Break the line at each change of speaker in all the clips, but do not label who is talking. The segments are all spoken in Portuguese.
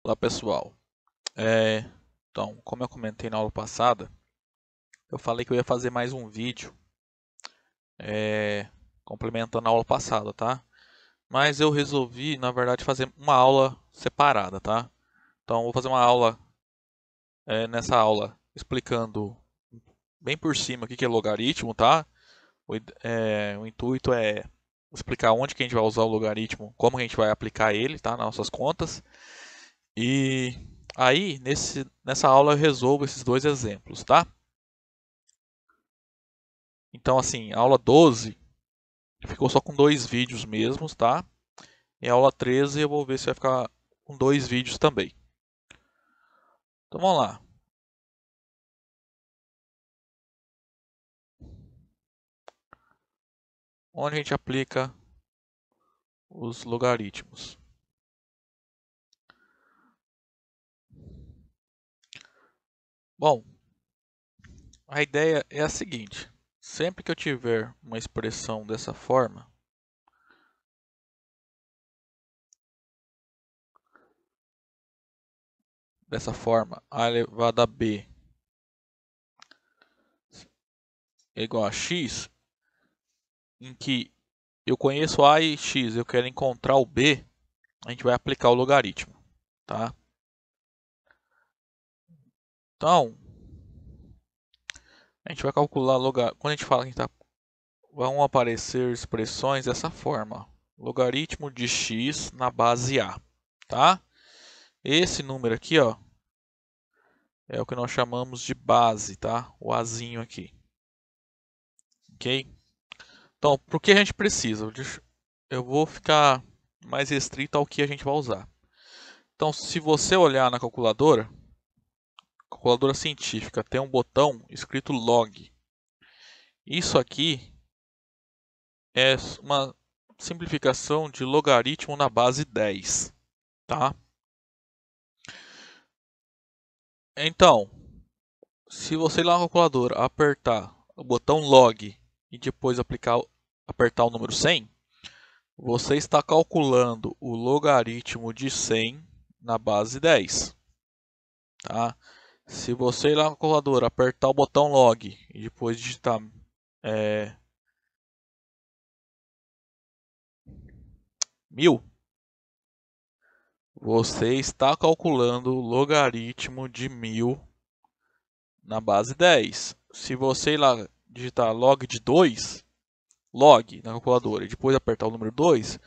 Olá pessoal, então como eu comentei na aula passada, eu falei que eu ia fazer mais um vídeo complementando a aula passada, tá? Mas eu resolvi, na verdade, fazer uma aula separada, tá? Então eu vou fazer uma aula, nessa aula, explicando bem por cima o que é logaritmo, tá? O intuito é explicar onde que a gente vai usar o logaritmo, como que a gente vai aplicar ele, tá? Nas nossas contas. E aí, nessa aula eu resolvo esses dois exemplos, tá? Então, assim, a aula 12 ficou só com 2 vídeos mesmos, tá? E a aula 13 eu vou ver se vai ficar com 2 vídeos também. Então, vamos lá. Onde a gente aplica os logaritmos? Bom, a ideia é a seguinte. Sempre que eu tiver uma expressão dessa forma, a elevado a b é igual a x, em que eu conheço a e x, eu quero encontrar o b, a gente vai aplicar o logaritmo, tá? Então, a gente vai calcular logaritmo. Quando a gente fala que vão aparecer expressões dessa forma: logaritmo de x na base a, tá? Esse número aqui, ó, é o que nós chamamos de base, tá? O azinho aqui, ok? Então, para o que a gente precisa? Eu vou ficar mais restrito ao que a gente vai usar. Então, se você olhar na calculadora científica, tem um botão escrito log. Isso aqui é uma simplificação de logaritmo na base 10, tá? Então, se você ir lá na calculadora, apertar o botão log e depois apertar o número 100, você está calculando o logaritmo de 100 na base 10, tá? Se você ir lá na calculadora, apertar o botão log e depois digitar 1000, você está calculando o logaritmo de 1000 na base 10. Se você ir lá digitar log de 2, log na calculadora e depois apertar o número 2,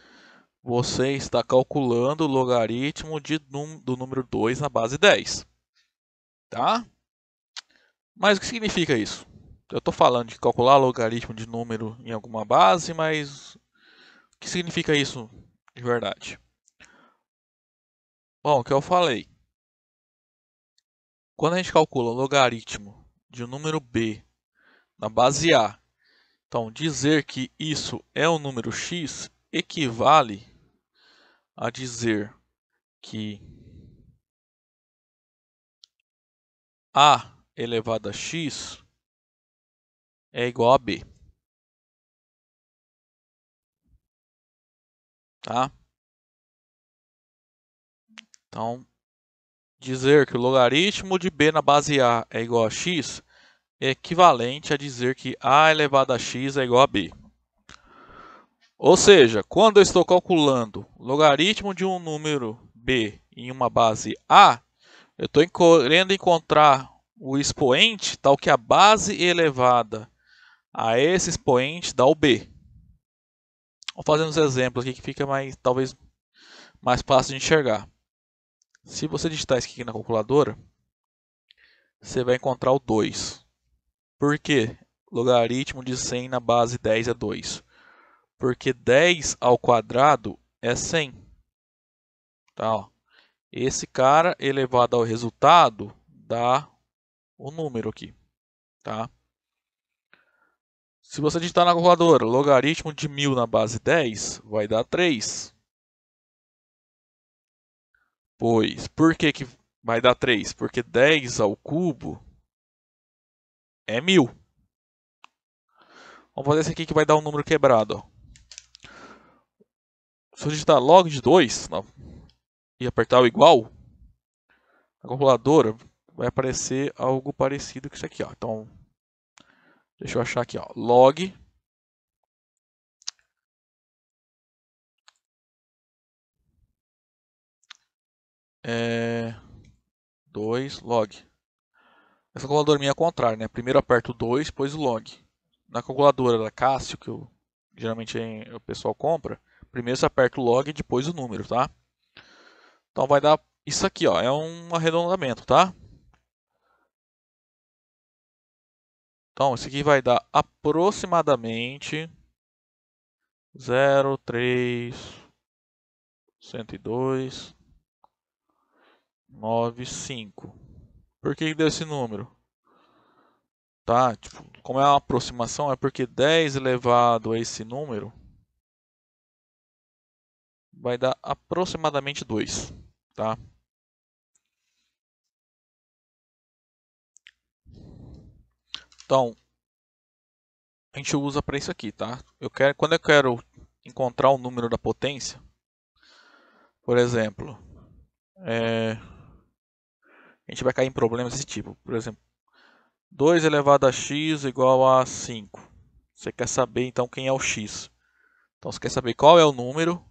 você está calculando o logaritmo do número 2 na base 10. Tá? Mas o que significa isso? Eu estou falando de calcular logaritmo de número em alguma base, mas o que significa isso de verdade? Bom, o que eu falei. Quando a gente calcula o logaritmo de um número b na base a, então dizer que isso é um número x equivale a dizer que a elevado a x é igual a b, tá? Então, dizer que o logaritmo de b na base a é igual a x é equivalente a dizer que a elevado a x é igual a b. Ou seja, quando eu estou calculando o logaritmo de um número b em uma base a, eu estou querendo encontrar o expoente tal que a base elevada a esse expoente dá o b. Vou fazer uns exemplos aqui que fica talvez mais fácil de enxergar. Se você digitar isso aqui na calculadora, você vai encontrar o 2. Por quê? Logaritmo de 100 na base 10 é 2. Porque 10 ao quadrado é 100. Tá, ó. Esse cara elevado ao resultado dá o número aqui. Tá? Se você digitar na calculadora logaritmo de 1000 na base 10, vai dar 3. Pois, por que vai dar 3? Porque 10 ao cubo é 1000. Vamos fazer esse aqui que vai dar um número quebrado. Ó. Se eu digitar log de 2 não, e apertar o igual, Na calculadora vai aparecer algo parecido com isso aqui, ó. Então, deixa eu achar aqui, ó. Log 2 log. Essa calculadora minha é ao contrário, né? Primeiro aperto o 2, depois o log. Na calculadora da Cássio, que geralmente o pessoal compra, primeiro você aperta o log e depois o número, tá? Então vai dar isso aqui, ó. É um arredondamento, tá? Então, isso aqui vai dar aproximadamente 0,3, 102,95. Por que deu esse número? Tá? Tipo, como é uma aproximação, é porque 10 elevado a esse número vai dar aproximadamente 2, tá? Então, a gente usa para isso aqui, tá? Quando eu quero encontrar o número da potência, por exemplo, a gente vai cair em problemas desse tipo. Por exemplo, 2 elevado a x igual a 5. Você quer saber então quem é o x. Então você quer saber qual é o número,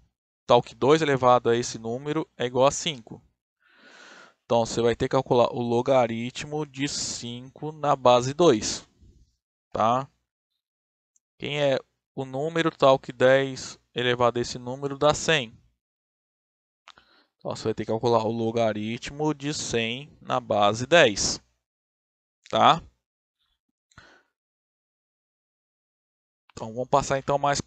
tal que 2 elevado a esse número é igual a 5. Então você vai ter que calcular o logaritmo de 5 na base 2. Tá? Quem é o número tal que 10 elevado a esse número dá 100. Então você vai ter que calcular o logaritmo de 100 na base 10. Tá? Então vamos passar então mais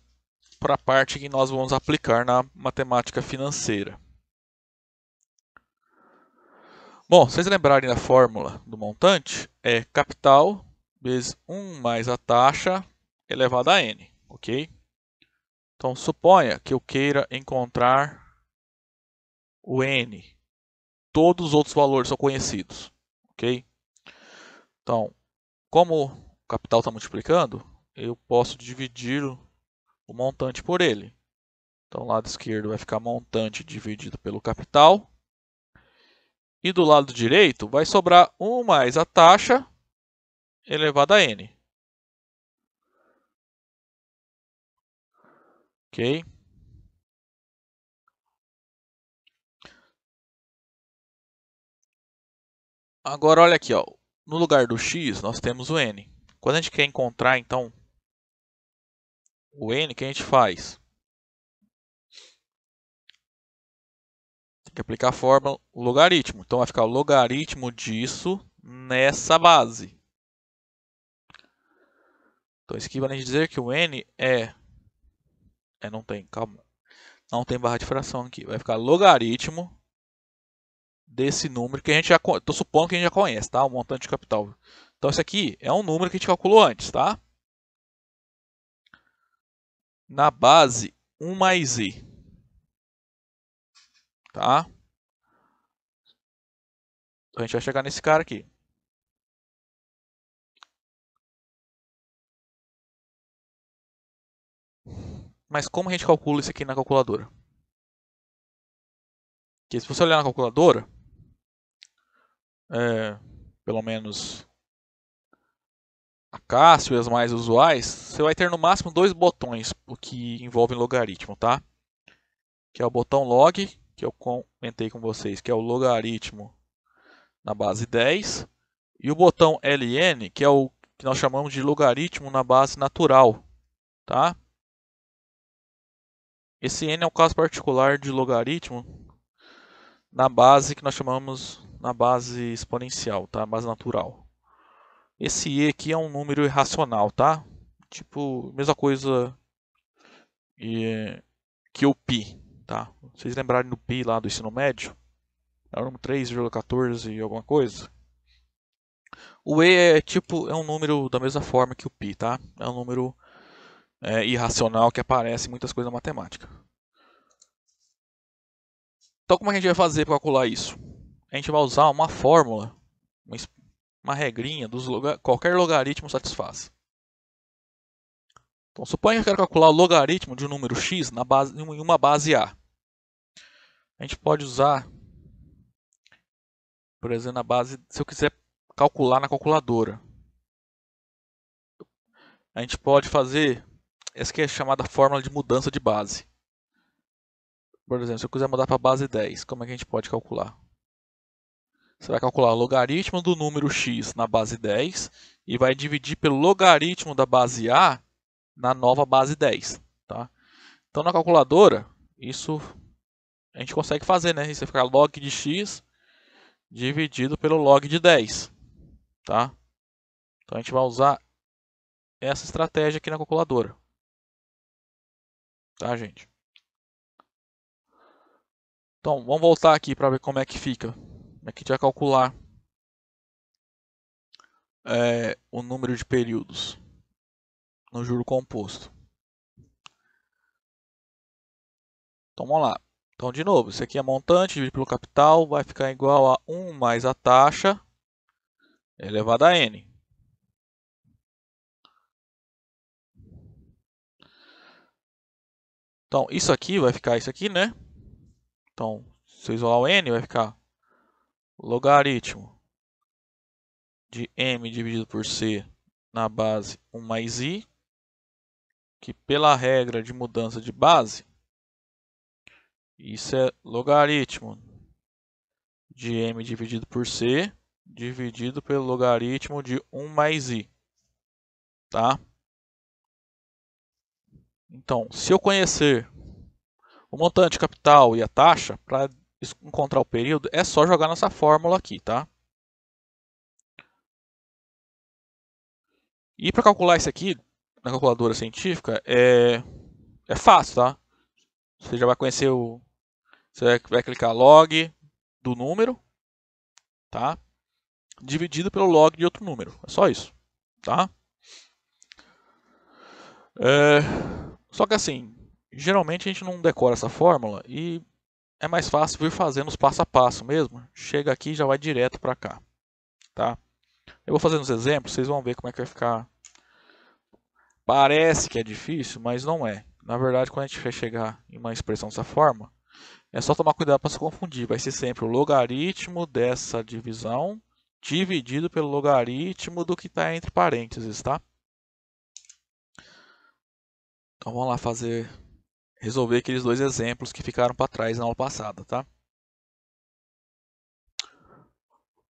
para a parte que nós vamos aplicar na matemática financeira. Bom, se vocês lembrarem da fórmula do montante, é capital vezes 1 mais a taxa elevada a n, ok? Então, suponha que eu queira encontrar o n. Todos os outros valores são conhecidos, ok? Então, como o capital está multiplicando, eu posso dividir o montante por ele. Então, o lado esquerdo vai ficar montante dividido pelo capital. E do lado direito vai sobrar 1 mais a taxa elevada a n. Ok? Agora olha aqui, ó. No lugar do x nós temos o n. Quando a gente quer encontrar então o n, o que a gente faz? Tem que aplicar a fórmula logaritmo. Então vai ficar o logaritmo disso nessa base. Então isso aqui vai dizer que o n não tem, calma. Não tem barra de fração aqui. Vai ficar logaritmo desse número que a gente já, estou supondo que a gente já conhece, tá? O montante de capital. Então esse aqui é um número que a gente calculou antes, tá? Na base 1 mais i, tá? Então a gente vai chegar nesse cara aqui. Mas como a gente calcula isso aqui na calculadora? Porque se você olhar na calculadora, pelo menos a Cássio e as mais usuais, você vai ter no máximo 2 botões, o que envolve logaritmo, tá? Que é o botão log, que eu comentei com vocês, que é o logaritmo na base 10, e o botão ln, que é o que nós chamamos de logaritmo na base natural, tá? Esse n é o caso particular de logaritmo na base que nós chamamos na base exponencial, tá? Base natural. Esse e aqui é um número irracional, tá? Tipo, mesma coisa que o π, tá? Vocês lembrarem do π lá do ensino médio? É o número 3,14 e alguma coisa. O e é um número da mesma forma que o π, tá? É um número irracional que aparece em muitas coisas na matemática. Então, como é que a gente vai fazer para calcular isso? A gente vai usar uma fórmula, uma regrinha, qualquer logaritmo satisfaz. Então, suponha que eu quero calcular o logaritmo de um número x em uma base A. A gente pode usar por exemplo, na base, se eu quiser calcular na calculadora, a gente pode fazer essa que é chamada fórmula de mudança de base. Por exemplo, se eu quiser mudar para a base 10, como é que a gente pode calcular? Você vai calcular o logaritmo do número x na base 10 e vai dividir pelo logaritmo da base a na nova base 10. Tá? Então, na calculadora, isso a gente consegue fazer, né? Isso vai ficar log de x dividido pelo log de 10. Tá? Então, a gente vai usar essa estratégia aqui na calculadora. Tá, gente? Então, vamos voltar aqui para ver como é que fica. Como é que a gente vai calcular o número de períodos no juro composto. Então, vamos lá. Então, de novo, isso aqui é montante dividido pelo capital, vai ficar igual a 1 mais a taxa elevado a n. Então, isso aqui vai ficar isso aqui, né? Então, se eu isolar o n, vai ficar logaritmo de m dividido por c na base 1 mais i, que pela regra de mudança de base, isso é logaritmo de m dividido por c dividido pelo logaritmo de 1 mais i. Tá? Então, se eu conhecer o montante capital e a taxa, para encontrar o período, é só jogar nessa fórmula aqui, tá? E para calcular isso aqui, na calculadora científica, é fácil, tá? Você já vai conhecer o... Você vai clicar log do número, tá? Dividido pelo log de outro número. É só isso, tá? Só que assim, geralmente a gente não decora essa fórmula e é mais fácil vir fazendo os passo a passo mesmo. Chega aqui e já vai direto para cá, tá? Eu vou fazer uns exemplos, vocês vão ver como é que vai ficar. Parece que é difícil, mas não é. Na verdade, quando a gente vai chegar em uma expressão dessa forma, é só tomar cuidado para se confundir. Vai ser sempre o logaritmo dessa divisão dividido pelo logaritmo do que está entre parênteses, tá? Então vamos lá resolver aqueles dois exemplos que ficaram para trás na aula passada, tá?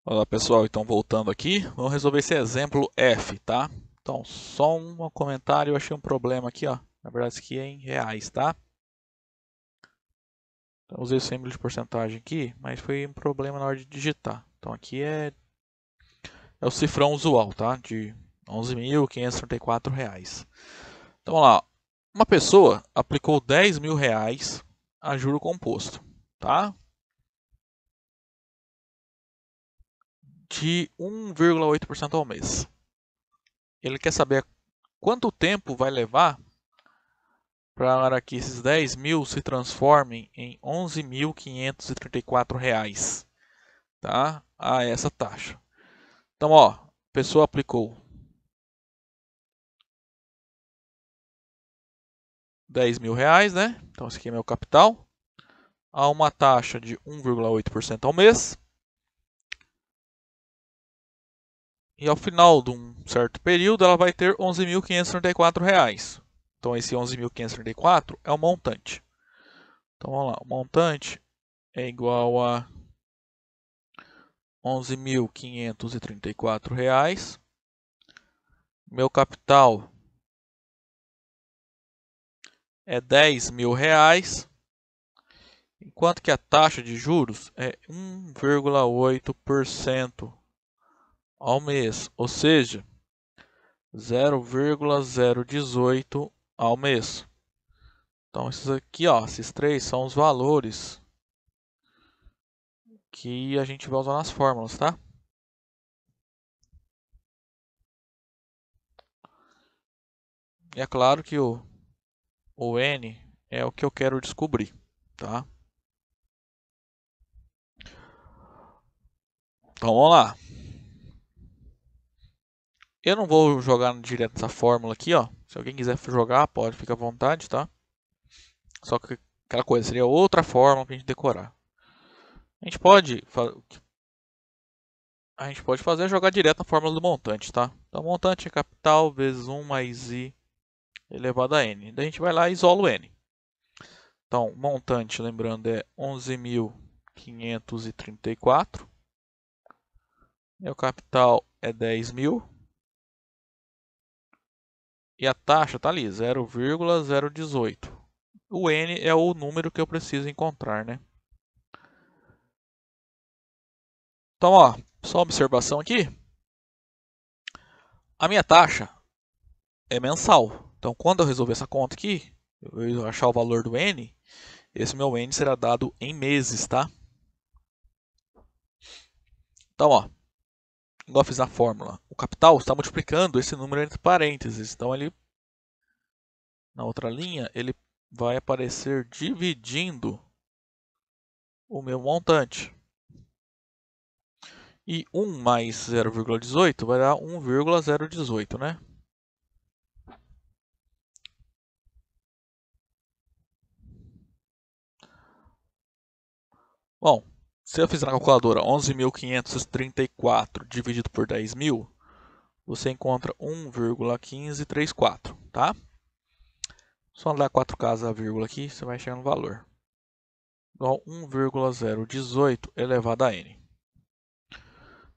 Olá pessoal, então voltando aqui, vamos resolver esse exemplo F, tá? Então, só um comentário, eu achei um problema aqui, ó. Na verdade, isso aqui é em reais, tá? Então, usei o símbolo de porcentagem aqui, mas foi um problema na hora de digitar. Então, aqui é o cifrão usual, tá? De R$ 11.534. Então, vamos lá. Uma pessoa aplicou R$ 10.000 a juro composto, tá? De 1,8% ao mês. Ele quer saber quanto tempo vai levar para que esses 10.000 se transformem em R$ 11.534, tá? A essa taxa. Então, ó, a pessoa aplicou R$ 10.000, né? Então, esse aqui é meu capital. A uma taxa de 1,8% ao mês. E ao final de um certo período, ela vai ter R$ 11.534. Então, esse 11.534 é o montante. Então, vamos lá. O montante é igual a R$ 11.534. Meu capital é R$ 10.000. Enquanto que a taxa de juros é 1,8% ao mês, ou seja, 0,018 ao mês. Então, esses aqui, ó, esses três são os valores que a gente vai usar nas fórmulas, tá? E é claro que o N é o que eu quero descobrir, tá? Então, vamos lá. Eu não vou jogar direto essa fórmula aqui, ó. Se alguém quiser jogar, pode, fica à vontade, tá? Só que aquela coisa, seria outra fórmula para a gente decorar. A gente pode a gente pode fazer é jogar direto na fórmula do montante, tá? Então, montante é capital vezes 1 mais i elevado a n. Daí a gente vai lá e isola o n. Então, montante, lembrando, é 11.534. Meu capital é 10.000. E a taxa está ali, 0,018. O n é o número que eu preciso encontrar, né? Então, ó, só uma observação aqui. A minha taxa é mensal. Então, quando eu resolver essa conta aqui, eu achar o valor do n, esse meu n será dado em meses, tá? Então, ó, igual eu fiz na fórmula, o capital está multiplicando esse número entre parênteses. Então, ele, na outra linha, ele vai aparecer dividindo o meu montante. E 1 mais 0,18 vai dar 1,018, né? Bom, se eu fizer na calculadora 11.534 dividido por 10.000, você encontra 1,1534, tá? Só dar 4 casas a vírgula aqui, você vai chegar no valor. Igual 1,018 elevado a n.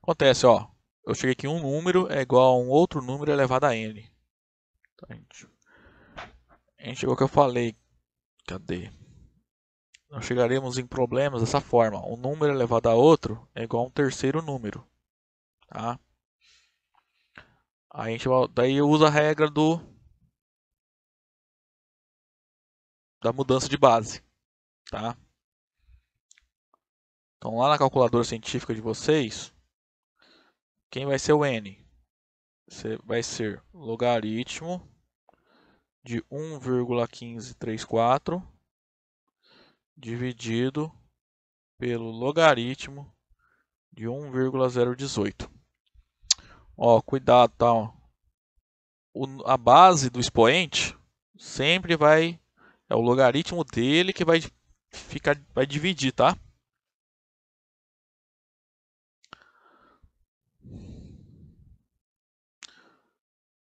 Acontece, ó, eu cheguei aqui, um número é igual a um outro número elevado a n. Então, a gente chegou que eu falei, cadê? Nós chegaremos em problemas dessa forma. Um número elevado a outro é igual a um terceiro número. Tá? Aí daí eu uso a regra da mudança de base. Tá? Então lá na calculadora científica de vocês, quem vai ser o n? Vai ser logaritmo de 1,1534 dividido pelo logaritmo de 1,018. Ó, cuidado, tá? Ó. A base do expoente sempre é o logaritmo dele que vai dividir, tá?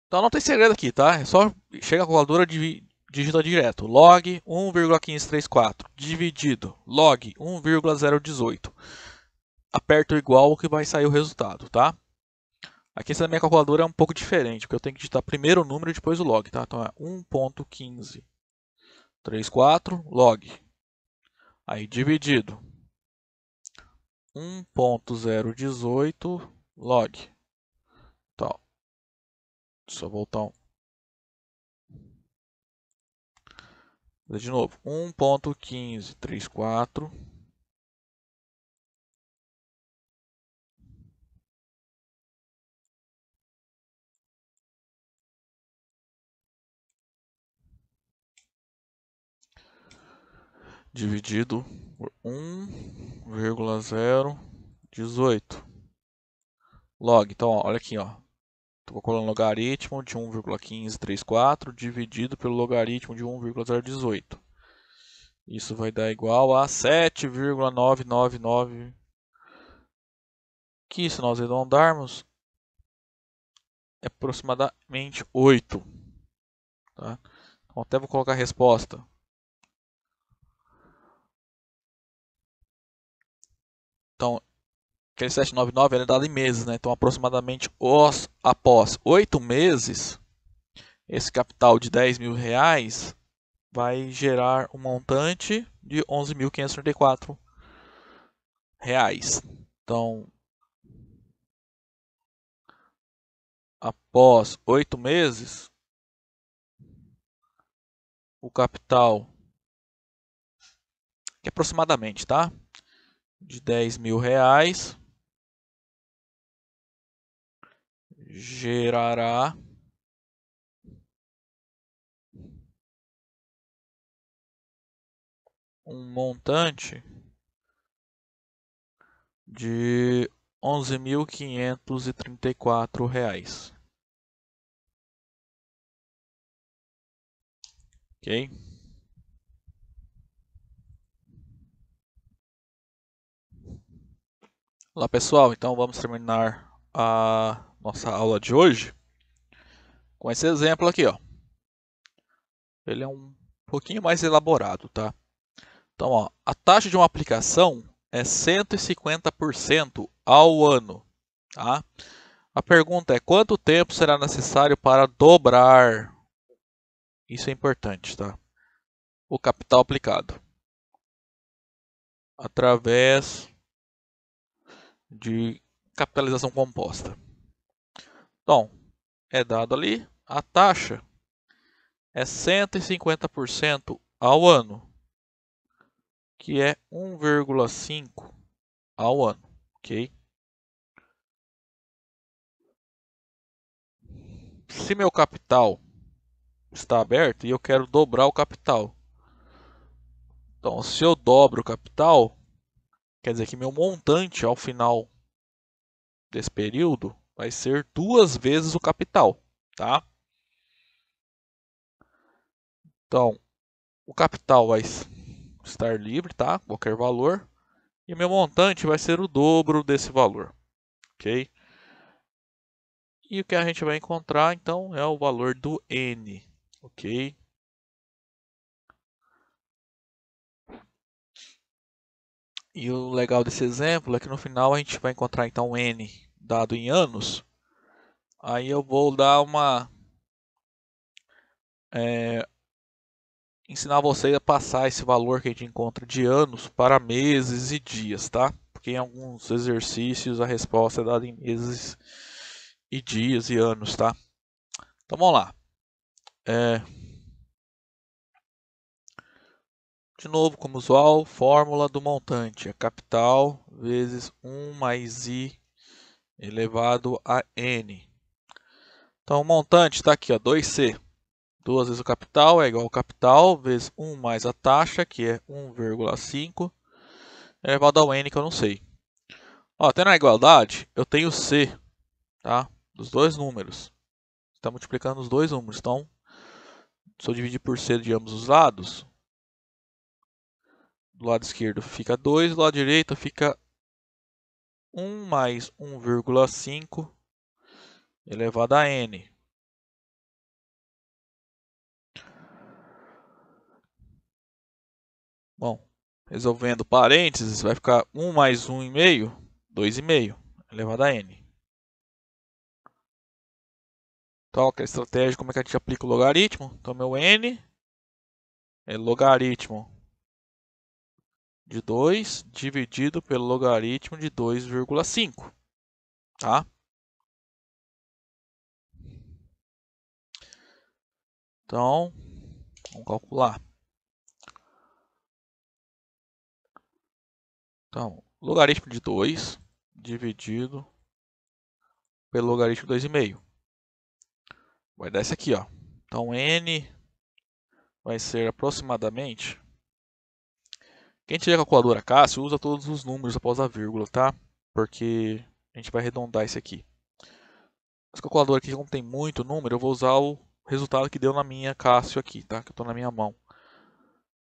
Então não tem segredo aqui, tá? É só chega a calculadora e digita direto. Log 1,1534 dividido log 1,018. Aperta o igual que vai sair o resultado, tá? Aqui essa minha calculadora é um pouco diferente, porque eu tenho que digitar primeiro o número e depois o log, tá? Então é 1,1534 log. Aí dividido 1,018 log. Tá. Só voltar de novo. 1,1534 dividido por 1,018 log. Então, ó, olha aqui, ó. Estou colocando logaritmo de 1,1534 dividido pelo logaritmo de 1,018. Isso vai dar igual a 7,999, que se nós arredondarmos, é aproximadamente 8. Tá? Então, até vou colocar a resposta. Então, aquele 799 é dado em meses, né? Então, aproximadamente após 8 meses, esse capital de 10 mil reais vai gerar um montante de 11.534 reais. Então, após 8 meses, o capital, que é aproximadamente, tá? De 10 mil reais, gerará um montante de 11.534 reais. Ok? Olá pessoal, então vamos terminar a nossa aula de hoje com esse exemplo aqui, ó. Ele é um pouquinho mais elaborado, tá? Então, ó, a taxa de uma aplicação é 150% ao ano, tá? A pergunta é: quanto tempo será necessário para dobrar? Isso é importante, tá? O capital aplicado através de capitalização composta. Então, é dado ali, a taxa é 150% ao ano, que é 1,5 ao ano, ok? Se meu capital está aberto e eu quero dobrar o capital, então se eu dobro o capital, quer dizer que meu montante ao final desse período vai ser 2 vezes o capital, tá? Então, o capital vai estar livre, tá? Qualquer valor. E meu montante vai ser o dobro desse valor, ok? E o que a gente vai encontrar, então, é o valor do N, ok? E o legal desse exemplo é que no final a gente vai encontrar, então, N dado em anos. Aí eu vou dar ensinar vocês a passar esse valor que a gente encontra de anos para meses e dias, tá? Porque em alguns exercícios a resposta é dada em meses e dias e anos, tá? Então vamos lá. De novo, como usual, fórmula do montante é capital vezes 1 mais i elevado a n. Então o montante está aqui, ó, 2c. 2 vezes o capital é igual ao capital vezes 1 mais a taxa, que é 1,5, elevado ao n, que eu não sei. Ó, tendo a igualdade, eu tenho c, tá? Dos dois números. Está multiplicando os dois números. Então, se eu dividir por c de ambos os lados, do lado esquerdo fica 2, do lado direito fica 1 mais 1,5 elevado a n. Bom, resolvendo parênteses, vai ficar 1 mais 1,5, 2,5 elevado a n. Então, a estratégia, como é que a gente aplica o logaritmo? Então, meu n é logaritmo de 2 dividido pelo logaritmo de 2,5, tá? Então, vamos calcular. Então, logaritmo de 2 dividido pelo logaritmo de 2,5. Vai dar isso aqui, ó. Então, n vai ser aproximadamente... Quem tiver calculadora Cássio, usa todos os números após a vírgula, tá? Porque a gente vai arredondar isso aqui. Essa calculadora aqui não tem muito número, eu vou usar o resultado que deu na minha Cássio aqui, tá? Que eu estou na minha mão.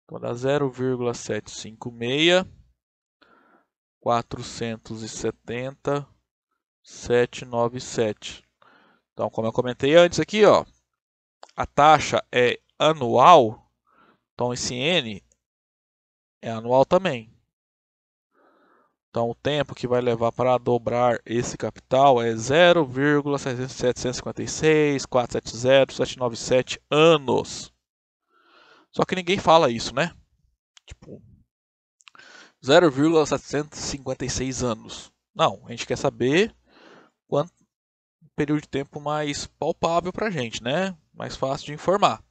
Então dá 0,756 470 797. Então, como eu comentei antes aqui, ó, a taxa é anual, então esse N é anual também. Então, o tempo que vai levar para dobrar esse capital é 0,756.470.797 anos. Só que ninguém fala isso, né? Tipo, 0,756 anos. Não, a gente quer saber quanto período de tempo mais palpável para a gente, né? Mais fácil de informar.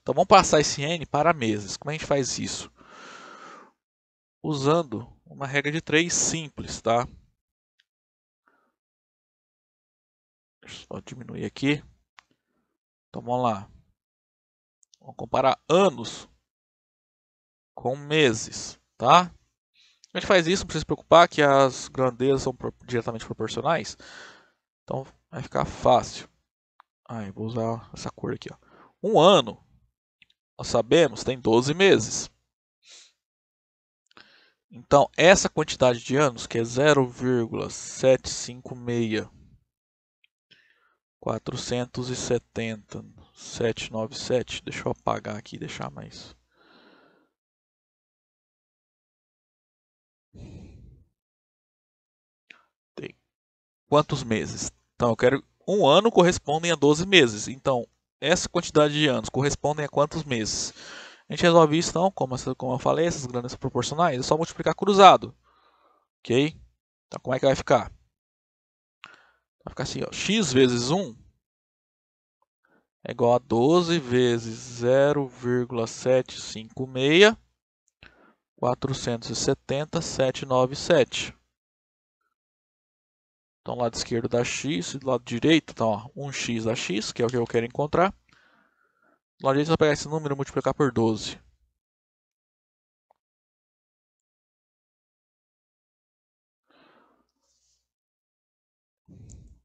Então, vamos passar esse N para meses. Como a gente faz isso? Usando uma regra de 3 simples, tá? Deixa eu só diminuir aqui. Então vamos lá. Vamos comparar anos com meses, tá? A gente faz isso, não precisa se preocupar que as grandezas são diretamente proporcionais. Então vai ficar fácil. Eu vou usar essa cor aqui, ó. Um ano, nós sabemos, tem 12 meses. Então, essa quantidade de anos, que é 0,756 470 797, deixa eu apagar aqui e deixar mais. Tem quantos meses? Então, eu quero um ano correspondem a 12 meses. Então, essa quantidade de anos correspondem a quantos meses? A gente resolve isso, então, como eu falei, essas grandezas proporcionais, é só multiplicar cruzado. Ok? Então, como é que vai ficar? Vai ficar assim, ó, x vezes 1 é igual a 12 vezes 0,756 470 797. Então, lado esquerdo dá x e do lado direito, então, ó, 1x dá x, que é o que eu quero encontrar. Do lado direito, você vai pegar esse número e multiplicar por 12.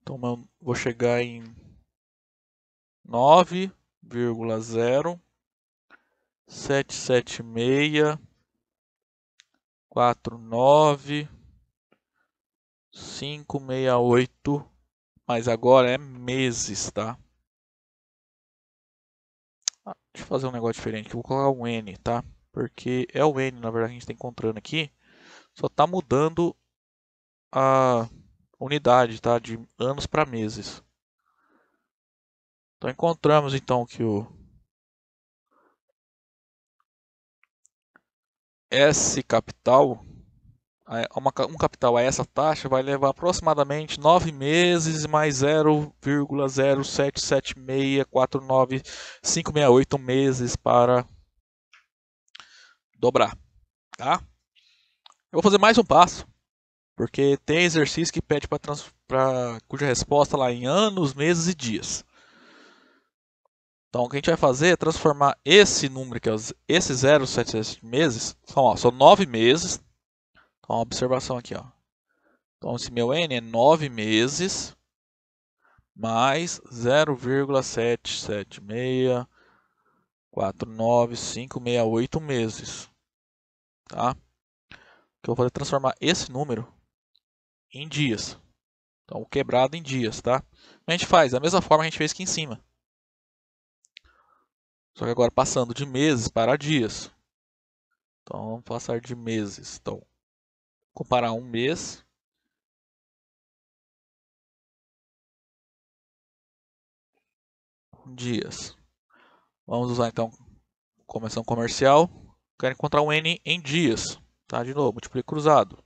Então, eu vou chegar em 9,0776 49568, mas agora é meses, tá? Deixa eu fazer um negócio diferente, que eu vou colocar um N, tá? Porque é o N, na verdade, que a gente está encontrando aqui. Só está mudando a unidade, tá? De anos para meses. Então encontramos então que o S capital, um capital a essa taxa vai levar aproximadamente 9 meses mais 0,077649568 meses para dobrar, tá? Eu vou fazer mais um passo, porque tem exercício que pede para cuja resposta lá em anos, meses e dias. Então, o que a gente vai fazer é transformar esse número, que é esse 0,77 meses, são 9 meses. Então, uma observação aqui, ó. Então, esse meu N é 9 meses mais 0,77649568 meses, tá? Que eu vou fazer transformar esse número em dias. Então, o quebrado em dias, tá? A gente faz da mesma forma que a gente fez aqui em cima. Só que agora passando de meses para dias. Então, vamos passar de meses. Então, comparar um mês com dias. Vamos usar então convenção comercial. Quero encontrar um N em dias. Tá? De novo, multiplica cruzado.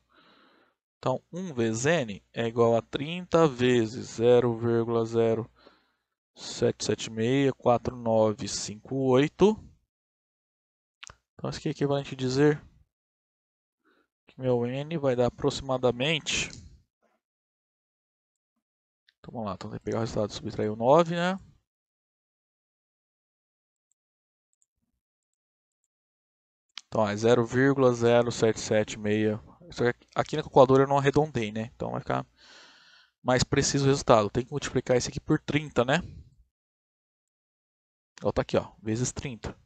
Então, 1 vezes N é igual a 30 vezes 0,07764958. Então, isso aqui é equivalente a dizer que meu N vai dar aproximadamente... Então, vamos lá, então tem que pegar o resultado, subtrair o 9, né? Então, é 0,0776. Aqui na calculadora eu não arredondei, né? Então vai ficar mais preciso o resultado. Tem que multiplicar isso aqui por 30, né? Ó, tá aqui, ó, vezes 30.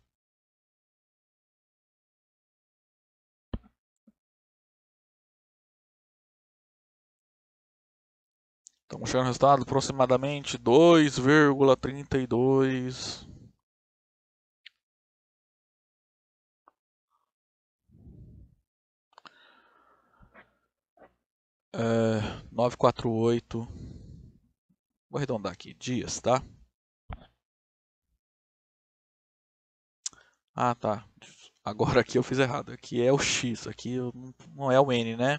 Estamos chegando no resultado aproximadamente 2,32. 948. Vou arredondar aqui, dias, tá? Ah, tá. Agora aqui eu fiz errado. Aqui é o X, aqui não é o N, né?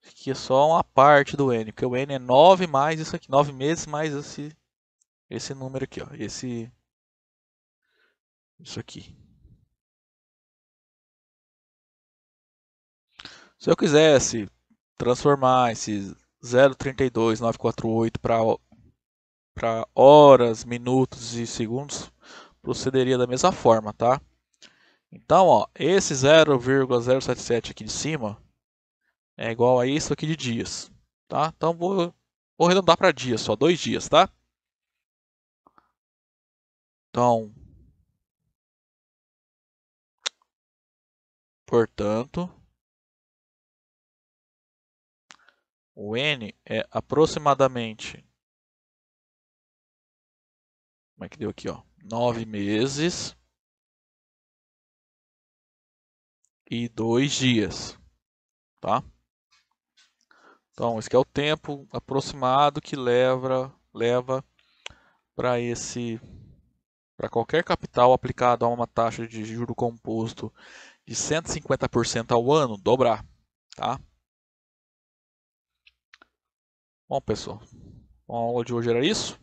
Aqui é só uma parte do N, porque o N é 9 mais isso aqui, 9 meses mais esse número aqui, ó. Isso aqui. Se eu quisesse transformar esse 0,32948 para horas, minutos e segundos, procederia da mesma forma, tá? Então, ó, esse 0,077 aqui de cima é igual a isso aqui de dias, tá? Então, vou arredondar para dias, só 2 dias, tá? Então, portanto, O N é aproximadamente, como é que deu aqui, ó? 9 meses e 2 dias, tá? Então, esse aqui é o tempo aproximado que leva para qualquer capital aplicado a uma taxa de juro composto de 150% ao ano, dobrar, tá? Bom, pessoal, a aula de hoje era isso.